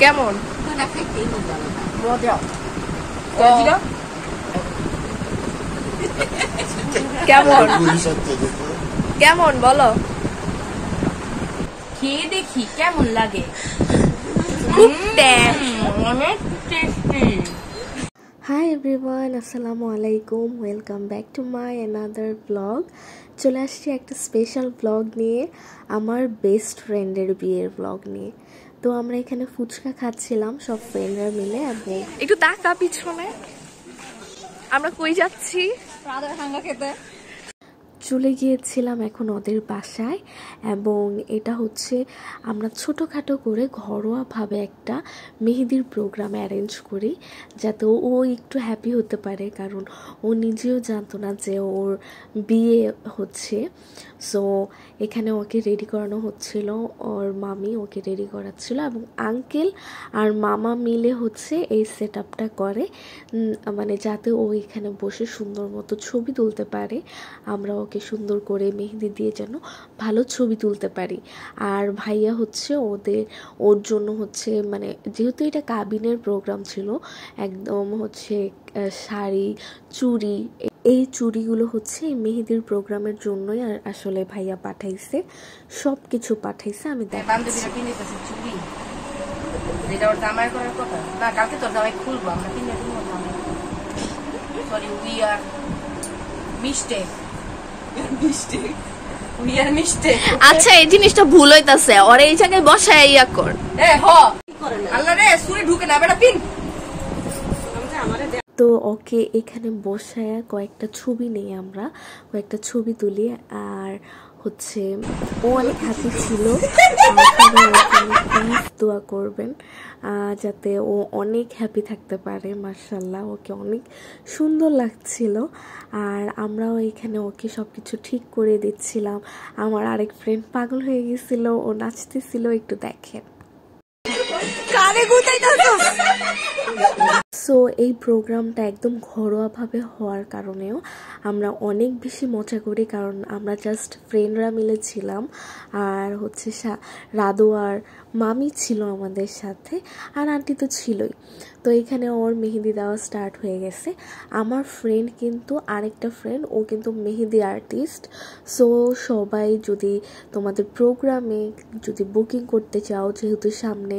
কেমন মজা কেমন কেমন বলো খেয়ে দেখি কেমন লাগে Hi everyone, Assalamu alaikum. Welcome back to my another vlog. চলে আসছি একটা স্পেশাল ব্লগ নিয়ে, আমার বেস্ট ফ্রেন্ডের বিয়ের ব্লগ নিয়ে। তো আমরা এখানে ফুচকা খাচ্ছিলাম সব ফ্রেন্ডরা মিলে। এবং একটু তাকা পিছনে, আমরা কই যাচ্ছি? হাঙ্গা খেতে চলে গিয়েছিলাম এখন ওদের বাসায়। এবং এটা হচ্ছে আমরা ছোটোখাটো করে ঘরোয়াভাবে একটা মেহেদির প্রোগ্রাম অ্যারেঞ্জ করি, যাতে ও একটু হ্যাপি হতে পারে, কারণ ও নিজেও জানতো না যে ওর বিয়ে হচ্ছে। সো এখানে ওকে রেডি করানো হচ্ছিল, ওর মামি ওকে রেডি করাচ্ছিল, এবং আঙ্কেল আর মামা মিলে হচ্ছে এই সেট আপটা করে, মানে যাতে ও এখানে বসে সুন্দর মতো ছবি তুলতে পারে, আমরা ওকে সুন্দর করে মেহেদি দিয়ে যেন ভালো ছবি তুলতে পারি। আর ভাইয়া হচ্ছে ওর জন্য হচ্ছে, মানে যেহেতু এটা কাবিনের প্রোগ্রাম ছিল, একদম হচ্ছে শাড়ি, চুড়ি, এই চুড়িগুলো হচ্ছে মেহেদির প্রোগ্রামের জন্যই আর আসলে ভাইয়া পাঠাইছে, সব কিছু পাঠাইছে। আমি বান্ধবীরা কিনেছে চুড়ি, যেটা ওর জামাই করার কথা না, কালকে তোর জামাই খুলবো আমরা, কিনে কিনবো জামাই। Sorry, we are mistake. আচ্ছা, এই জিনিসটা ভুল হইতাছে, ওর এই জায়গায় বসায় ইয়া কর। আল্লাহ রে, সুরে ঢুকে না বেটা পিন। তো ওকে এখানে বসায় কয়েকটা ছবি নেই, আমরা কয়েকটা ছবি তুলি। আর হচ্ছে ও অনেক হ্যাপি ছিল, দোয়া করবেন যাতে ও অনেক হ্যাপি থাকতে পারে। মাশাআল্লাহ, ওকে অনেক সুন্দর লাগছিল। আর আমরাও এখানে ওকে সব কিছু ঠিক করে দিচ্ছিলাম। আমার আরেক ফ্রেন্ড পাগল হয়ে গেছিল, ও নাচতেছিল, একটু দেখেন। সো এই প্রোগ্রামটা একদম ঘরোয়াভাবে হওয়ার কারণেও আমরা অনেক বেশি মজা করি, কারণ আমরা জাস্ট ফ্রেন্ডরা মিলে ছিলাম। আর হচ্ছে রাদু আর মামি ছিল আমাদের সাথে, আর আন্টি তো ছিলই। তো এখানে ওর মেহেদি দেওয়া স্টার্ট হয়ে গেছে। আমার ফ্রেন্ড কিন্তু, আরেকটা ফ্রেন্ড, ও কিন্তু মেহেদি আর্টিস্ট। সো সবাই যদি তোমাদের প্রোগ্রামে যদি বুকিং করতে চাও, যেহেতু সামনে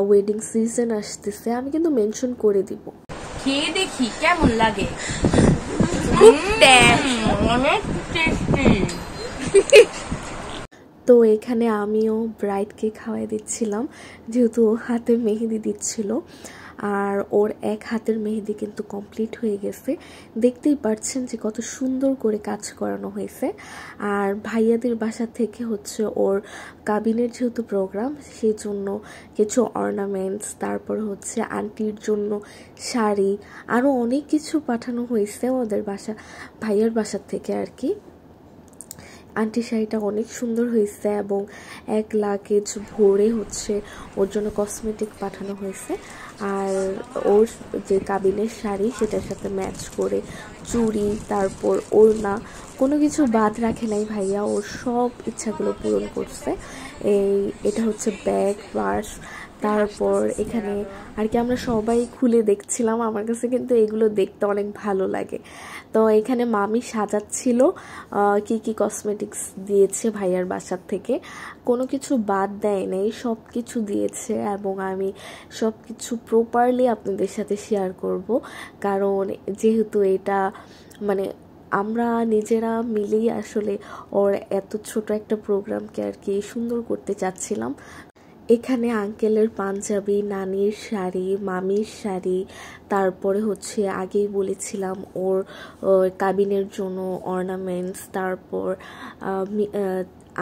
ওয়েডিং সিজন আসতেছে, আমি কিন্তু মেনশন করে দিব। খেয়ে দেখি কেমন লাগে। তো এখানে আমিও ব্রাইডকে খাওয়াই দিচ্ছিলাম, যেহেতু ও হাতে মেহেদি দিচ্ছিল। আর ওর এক হাতের মেহেদি কিন্তু কমপ্লিট হয়ে গেছে, দেখতেই পাচ্ছেন যে কত সুন্দর করে কাজ করানো হয়েছে। আর ভাইয়াদের বাসা থেকে হচ্ছে ওর কাবিনের যেহেতু প্রোগ্রাম, সেই জন্য কিছু অর্নামেন্টস, তারপর হচ্ছে আন্টির জন্য শাড়ি, আরও অনেক কিছু পাঠানো হয়েছে ওদের ভাইয়ার বাসার থেকে আর কি। আন্টি শাড়িটা অনেক সুন্দর হয়েছে, এবং 1 লাগেজ ভরে হচ্ছে ওর জন্য কসমেটিক পাঠানো হয়েছে। আর ওর যে কাবিনের শাড়ি, সেটার সাথে ম্যাচ করে চুড়ি, তারপর ওড়না, কোনো কিছু বাদ রাখে নাই ভাইয়া, ওর সব ইচ্ছাগুলো পূরণ করছে। এটা হচ্ছে ব্যাগ, পার্স, তারপর এখানে আর কি আমরা সবাই খুলে দেখছিলাম। আমার কাছে কিন্তু এগুলো দেখতে অনেক ভালো লাগে। তো এখানে মামি সাজাচ্ছিল, কি কি কসমেটিক্স দিয়েছে ভাইয়ার বাসার থেকে, কোনো কিছু বাদ দেয় নাই, সব কিছু দিয়েছে। এবং আমি সব কিছু প্রপারলি আপনাদের সাথে শেয়ার করব, কারণ যেহেতু এটা মানে আমরা নিজেরা মিলেই আসলে ওর এত ছোট একটা প্রোগ্রামকে আর কি সুন্দর করতে চাচ্ছিলাম। এখানে আঙ্কেলের পাঞ্জাবি, নানির শাড়ি, মামির শাড়ি, তারপরে হচ্ছে আগেই বলেছিলাম ওর কাবিনের জন্য অর্নামেন্টস, তারপর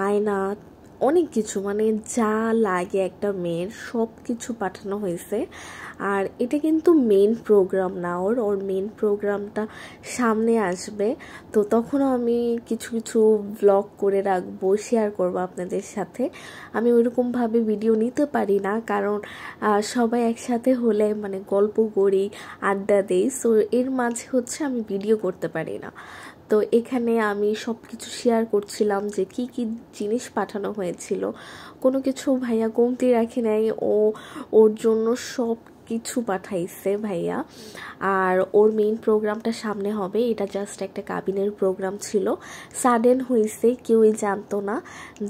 আয়না, অনেক কিছু, মানে যা লাগে একটা মেয়ের সব কিছু পাঠানো হয়েছে। আর এটা কিন্তু মেন প্রোগ্রাম না, ওর মেন প্রোগ্রামটা সামনে আসবে, তো তখনও আমি কিছু কিছু ব্লগ করে রাখবো, শেয়ার করবো আপনাদের সাথে। আমি ওইরকমভাবে ভিডিও নিতে পারি না, কারণ সবাই একসাথে হলে মানে গল্প করি, আড্ডা দেই, সো এর মাঝে হচ্ছে আমি ভিডিও করতে পারি না। তো এখানে আমি সব কিছু শেয়ার করছিলাম যে কি কি জিনিস পাঠানো হয়েছিল, কোনো কিছু ভাইয়া কমতি রাখি নাই, ওর জন্য সব কিছু পাঠাইছে ভাইয়া। আর ওর মেইন প্রোগ্রামটা সামনে হবে, এটা জাস্ট একটা কাবিনের প্রোগ্রাম ছিল, সাডেন হয়েছে, কেউই জানতো না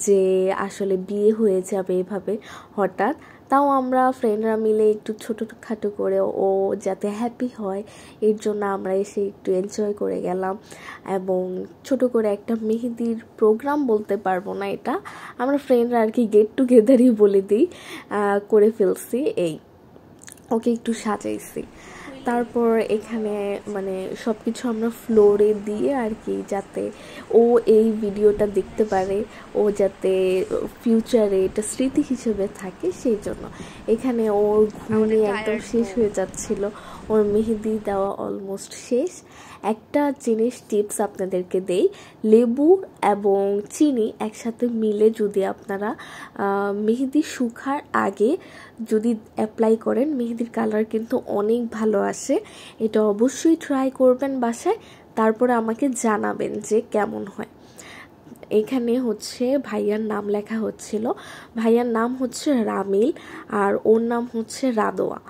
যে আসলে বিয়ে হয়ে যাবে এভাবে হঠাৎ। তাও আমরা ফ্রেন্ডরা মিলে একটু ছোটোখাটো করে ও যাতে হ্যাপি হয় এর জন্য আমরা এসে একটু এনজয় করে গেলাম, এবং ছোট করে একটা মেহেদির প্রোগ্রাম বলতে পারবো না, এটা আমরা ফ্রেন্ডরা আর কি গেট টুগেদারই বলে দিই, করে ফেলছি। এই ওকে একটু সাজাইছি, তারপর এখানে মানে সব কিছু আমরা ফ্লোরে দিয়ে আর কি, যাতে ও এই ভিডিওটা দেখতে পারে, ও যাতে ফিউচারে এটা স্মৃতি হিসেবে থাকে সেই জন্য। এখানে ওর ঘুরে একদম শেষ হয়ে যাচ্ছিল, ওর মেহেদি দেওয়া অলমোস্ট শেষ। একটা জিনিস টিপস আপনাদেরকে দেই, লেবু এবং চিনি একসাথে মিলে যদি আপনারা মেহেদি শুকার আগে যদি অ্যাপ্লাই করেন, মেহেদির কালার কিন্তু অনেক ভালো আসে। এটা অবশ্যই ট্রাই করবেন বাসায়, তারপরে আমাকে জানাবেন যে কেমন হয়। এখানে হচ্ছে ভাইয়ার নাম লেখা হচ্ছিল, ভাইয়ার নাম হচ্ছে রামিল আর ওর নাম হচ্ছে রাদোয়া।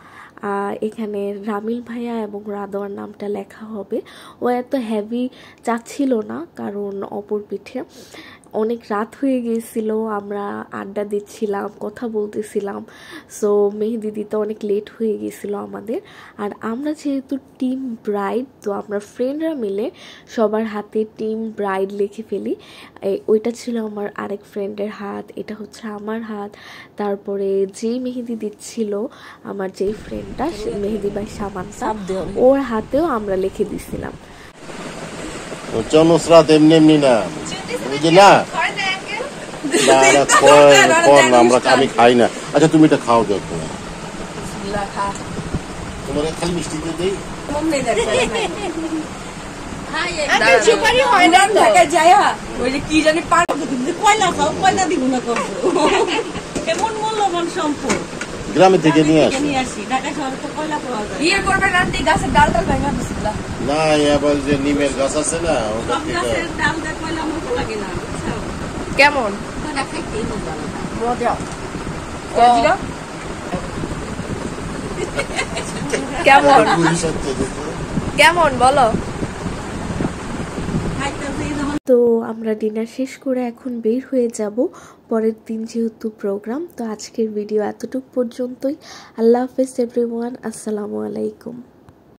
এখানে রামিল ভাইয়া এবং রাদোয়ার নামটা লেখা হবে। ও এত হেভি চাচ্ছিল না, কারণ অপর পিঠে অনেক রাত হয়ে গিয়েছিল, আমরা আড্ডা দিচ্ছিলাম, কথা বলতেছিলাম, সো মেহেদি দিতে অনেক লেট হয়ে গিয়েছিল আমাদের। আর আমরা যেহেতু টিম ব্রাইড, তো আমরা ফ্রেন্ডরা মিলে সবার হাতে টিম ব্রাইড লিখে ফেলি। ওইটা ছিল আমার আরেক ফ্রেন্ডের হাত, এটা হচ্ছে আমার হাত, তারপরে যেই মেহেদি দিচ্ছিল আমার যেই ফ্রেন্ডটা মেহেদি বাই সামান্তা, ওর হাতেও আমরা লিখে দিছিলাম। নুসরাত এমনি এমনি না, বুঝলি না, আমরা আমি খাই না। আচ্ছা তুমি এটা খাও, দেখো তোমার খালি মিষ্টি দিয়ে দিই। সুপারি হয় না ঢাকায় যায়া, ওই যে কি জানি কয়লা খাও, কয়লা দিব না করবো এমন মূল্যবান সম্পদ গ্রামে থেকে নিয়ে আসি, ঢাকা শহরে তো কয়লা পাওয়া যায়। বিয়ে করবেন আন্টি, গাছের ডালটা ভেঙে দিছিল না, এবার যে নিমের গাছ আছে না, ওটা সব গাছের ডাল দিয়ে কয়লা মতো লাগে না, বুঝছো? কেমন কয়লা খাইতেই মজা লাগে। মজা কেমন কেমন বলো। তো আমরা ডিনার শেষ করে এখন বের হয়ে যাব, পরের দিন যেহেতু প্রোগ্রাম। তো আজকের ভিডিও এতটুকু পর্যন্তই। আল্লাহ হাফেজ এভরিওয়ান, আসসালামু আলাইকুম।